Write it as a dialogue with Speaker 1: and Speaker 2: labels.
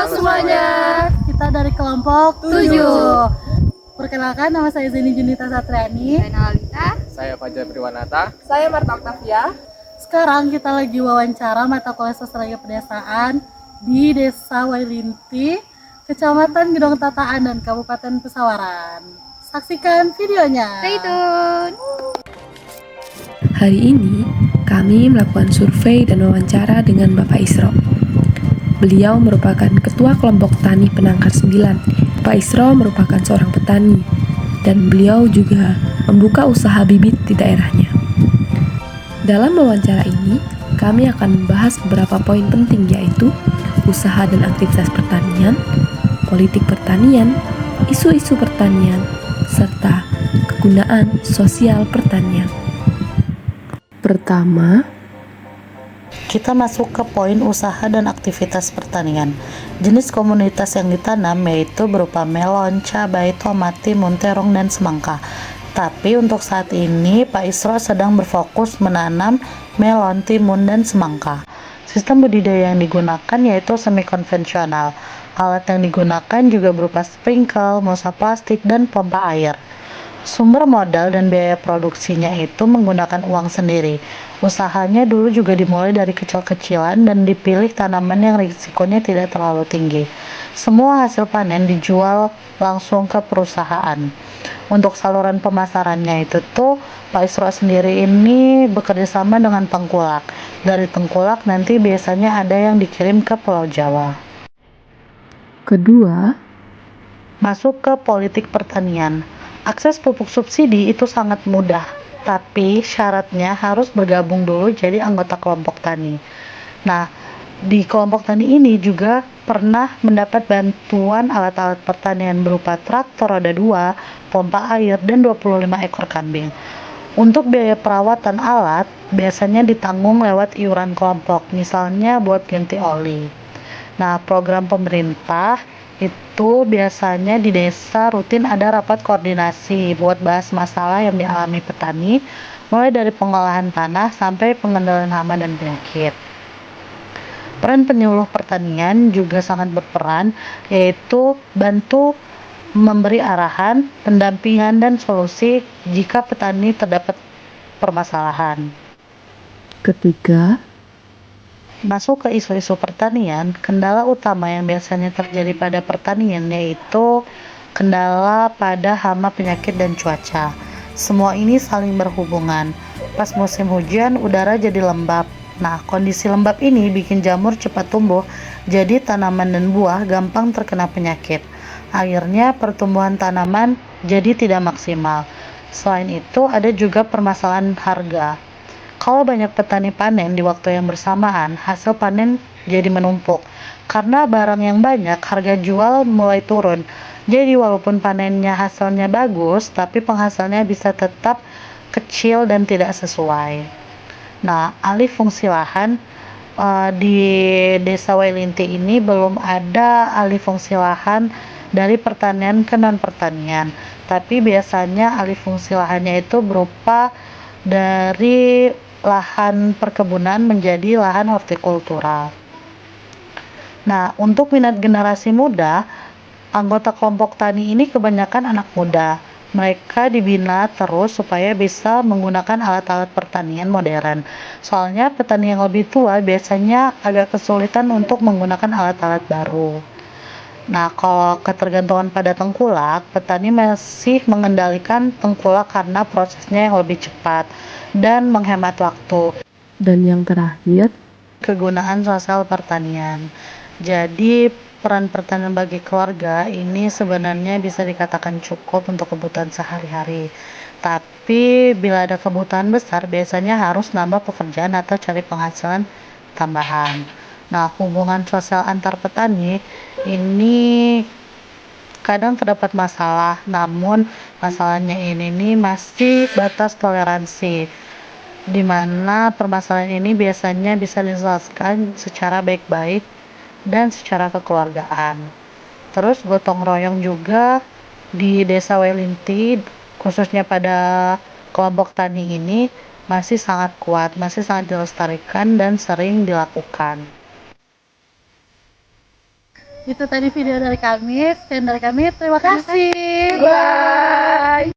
Speaker 1: semuanya.
Speaker 2: Kita dari kelompok 7. Perkenalkan, nama saya Zeni Junita Satriani.
Speaker 1: Saya Nalita.
Speaker 3: Saya Fajar Priwanata.
Speaker 1: Saya Marta Octavia.
Speaker 2: Sekarang kita lagi wawancara mata kuliah sosiologi pedesaan di Desa Wailinti, Kecamatan Gedong Tataan dan Kabupaten Pesawaran. Saksikan videonya.
Speaker 1: Stay tune.
Speaker 4: Hari ini kami melakukan survei dan wawancara dengan Bapak Isro. Beliau merupakan Ketua Kelompok Tani Penangkar 9. Pak Isro merupakan seorang petani dan beliau juga membuka usaha bibit di daerahnya. Dalam wawancara ini, kami akan membahas beberapa poin penting, yaitu usaha dan aktivitas pertanian, politik pertanian, isu-isu pertanian, serta kegunaan sosial pertanian. Pertama,
Speaker 2: kita masuk ke poin usaha dan aktivitas pertanian. Jenis komoditas yang ditanam yaitu berupa melon, cabai, tomat, timun, terong, dan semangka. Tapi untuk saat ini Pak Isro sedang berfokus menanam melon, timun, dan semangka. Sistem budidaya yang digunakan yaitu semi konvensional. Alat yang digunakan juga berupa sprinkle, mulsa plastik, dan pompa air. Sumber modal dan biaya produksinya itu menggunakan uang sendiri. Usahanya dulu juga dimulai dari kecil-kecilan dan dipilih tanaman yang risikonya tidak terlalu tinggi. Semua hasil panen dijual langsung ke perusahaan. Untuk saluran pemasarannya itu Pak Isro sendiri ini bekerja sama dengan tengkulak. Dari tengkulak nanti biasanya ada yang dikirim ke Pulau Jawa.
Speaker 4: kedua,
Speaker 2: Masuk ke politik pertanian. Akses pupuk subsidi itu sangat mudah, tapi syaratnya harus bergabung dulu jadi anggota kelompok tani. Nah, di kelompok tani ini juga pernah mendapat bantuan alat-alat pertanian berupa traktor roda 2, pompa air, dan 25 ekor kambing. Untuk biaya perawatan alat biasanya ditanggung lewat iuran kelompok, misalnya buat ganti oli. Nah, program pemerintah itu biasanya di desa rutin ada rapat koordinasi buat bahas masalah yang dialami petani, mulai dari pengolahan tanah sampai pengendalian hama dan penyakit. Peran penyuluh pertanian juga sangat berperan, yaitu bantu memberi arahan, pendampingan, dan solusi jika petani terdapat permasalahan.
Speaker 4: ketiga,
Speaker 2: Masuk ke isu-isu pertanian, kendala utama yang biasanya terjadi pada pertanian yaitu kendala pada hama, penyakit, dan cuaca. Semua ini saling berhubungan. Pas musim hujan, udara jadi lembab. Nah, kondisi lembab ini bikin jamur cepat tumbuh, jadi tanaman dan buah gampang terkena penyakit. Akhirnya pertumbuhan tanaman jadi tidak maksimal. Selain itu, ada juga permasalahan harga. Kalau banyak petani panen di waktu yang bersamaan, hasil panen jadi menumpuk. Karena barang yang banyak, harga jual mulai turun. Jadi walaupun panennya hasilnya bagus, tapi penghasilnya bisa tetap kecil dan tidak sesuai. Nah, alih fungsi lahan di Desa Wailinti ini belum ada alih fungsi lahan dari pertanian ke non pertanian. Tapi biasanya alih fungsi lahannya itu berupa dari lahan perkebunan menjadi lahan hortikultural. Nah, untuk minat generasi muda, anggota kelompok tani ini kebanyakan anak muda. Mereka dibina terus supaya bisa menggunakan alat-alat pertanian modern. Soalnya petani yang lebih tua biasanya agak kesulitan untuk menggunakan alat-alat baru. Nah, kalau ketergantungan pada tengkulak, petani masih mengendalikan tengkulak karena prosesnya yang lebih cepat dan menghemat waktu.
Speaker 4: dan yang terakhir,
Speaker 2: Kegunaan sosial pertanian. Jadi, peran pertanian bagi keluarga ini sebenarnya bisa dikatakan cukup untuk kebutuhan sehari-hari. Tapi, bila ada kebutuhan besar, biasanya harus nambah pekerjaan atau cari penghasilan tambahan. Nah, hubungan sosial antar petani ini kadang terdapat masalah, namun masalahnya ini masih batas toleransi, di mana permasalahan ini biasanya bisa diselesaikan secara baik-baik dan secara kekeluargaan. Terus gotong royong juga di Desa Wailinti, khususnya pada kelompok tani ini masih sangat kuat, masih sangat dilestarikan dan sering dilakukan. Itu tadi video dari kami, sekian dari kami, terima kasih.
Speaker 1: Bye.